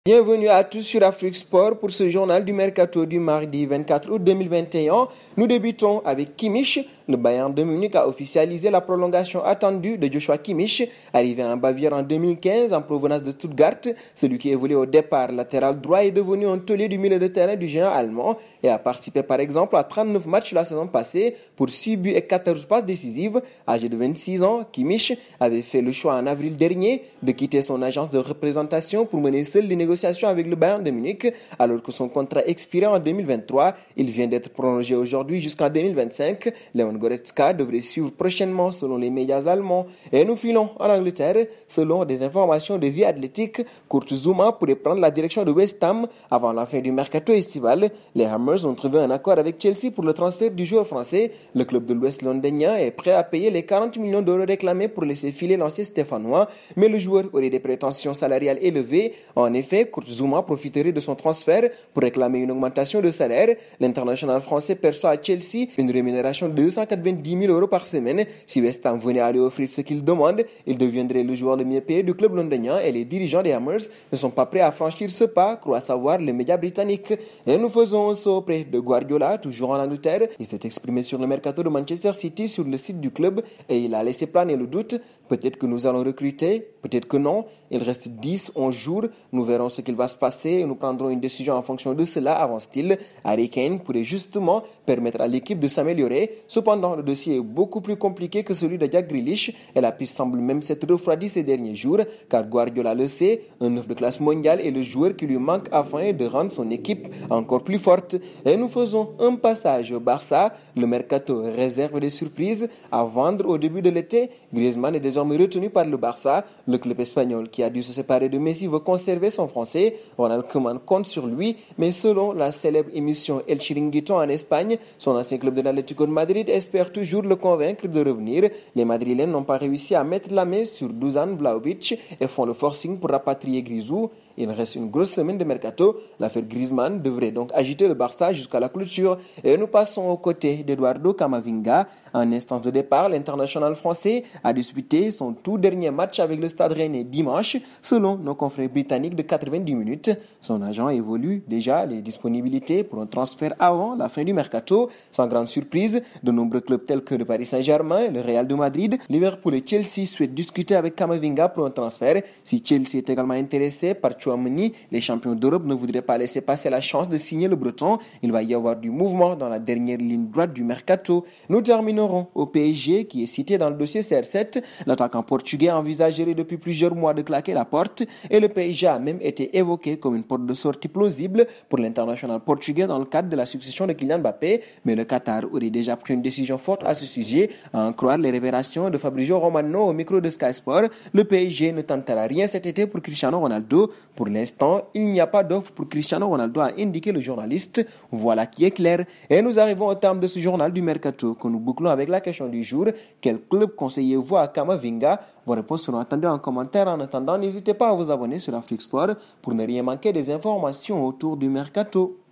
Bienvenue à tous sur Afrique Sport pour ce journal du mercato du mardi 24 août 2021. Nous débutons avec Kimmich. Le Bayern de Munich a officialisé la prolongation attendue de Joshua Kimmich, arrivé en Bavière en 2015 en provenance de Stuttgart. Celui qui évoluait au départ latéral droit est devenu un taulier du milieu de terrain du géant allemand et a participé par exemple à 39 matchs la saison passée pour 6 buts et 14 passes décisives. Âgé de 26 ans, Kimmich avait fait le choix en avril dernier de quitter son agence de représentation pour mener seul les négociations avec le Bayern de Munich, alors que son contrat expirait en 2023. Il vient d'être prolongé aujourd'hui jusqu'en 2025. Leon Goretzka devrait suivre prochainement selon les médias allemands. Et nous filons en Angleterre. Selon des informations de Vie Athlétique, Kurt Zouma pourrait prendre la direction de West Ham avant la fin du mercato estival. Les Hammers ont trouvé un accord avec Chelsea pour le transfert du joueur français. Le club de l'Ouest londonien est prêt à payer les 40 millions d'euros réclamés pour laisser filer l'ancien stéphanois, mais le joueur aurait des prétentions salariales élevées. En effet, Kurt Zouma profiterait de son transfert pour réclamer une augmentation de salaire. L'international français perçoit à Chelsea une rémunération de 290 000 euros par semaine. Si West Ham venait à lui offrir ce qu'il demande, il deviendrait le joueur le mieux payé du club londonien et les dirigeants des Hammers ne sont pas prêts à franchir ce pas, croit savoir les médias britanniques. Et nous faisons un saut auprès de Guardiola, toujours en Angleterre. Il s'est exprimé sur le mercato de Manchester City sur le site du club et il a laissé planer le doute. Peut-être que nous allons recruter, peut-être que non. Il reste 10-11 jours. Nous verrons ce qu'il va se passer et nous prendrons une décision en fonction de cela, avance-t-il. Harry Kane pourrait justement permettre à l'équipe de s'améliorer. Cependant, le dossier est beaucoup plus compliqué que celui de Jack Grealish et la piste semble même s'être refroidie ces derniers jours, car Guardiola le sait, un neuf de classe mondiale est le joueur qui lui manque afin de rendre son équipe encore plus forte. Et nous faisons un passage au Barça. Le mercato réserve des surprises à vendre au début de l'été. Griezmann est désormais retenu par le Barça. Le club espagnol qui a dû se séparer de Messi veut conserver son français. Ronald Koeman compte sur lui, mais selon la célèbre émission El Chiringuito en Espagne, son ancien club de l'Atlético de Madrid espère toujours le convaincre de revenir. Les Madrilènes n'ont pas réussi à mettre la main sur Dusan Vlahovic et font le forcing pour rapatrier Grisou. Il reste une grosse semaine de mercato. L'affaire Griezmann devrait donc agiter le Barça jusqu'à la clôture. Et nous passons aux côtés d'Eduardo Camavinga. En instance de départ, l'international français a disputé son tout dernier match avec le Stade Rennais dimanche, selon nos confrères britanniques de 90 minutes. Son agent évolue déjà les disponibilités pour un transfert avant la fin du mercato. Sans grande surprise, de nombreux clubs tels que le Paris Saint-Germain, le Real de Madrid, Liverpool et Chelsea souhaitent discuter avec Camavinga pour un transfert. Si Chelsea est également intéressé par Tchouaméni, les champions d'Europe ne voudraient pas laisser passer la chance de signer le Breton. Il va y avoir du mouvement dans la dernière ligne droite du mercato. Nous terminerons au PSG qui est cité dans le dossier CR7. L'attaquant portugais envisagerait depuis plusieurs mois de claquer la porte et le PSG a même été évoqué comme une porte de sortie plausible pour l'international portugais dans le cadre de la succession de Kylian Mbappé. Mais le Qatar aurait déjà pris une décision forte à ce sujet. À en croire les révélations de Fabrizio Romano au micro de Sky Sport, le PSG ne tentera rien cet été pour Cristiano Ronaldo. Pour l'instant, il n'y a pas d'offre pour Cristiano Ronaldo, a indiqué le journaliste. Voilà qui est clair. Et nous arrivons au terme de ce journal du mercato que nous bouclons avec la question du jour. Quel club conseillez-vous à Camavinga? Vos réponses seront attendues en commentaire. En attendant, n'hésitez pas à vous abonner sur Afrique Sport pour ne rien manquer des informations autour du mercato.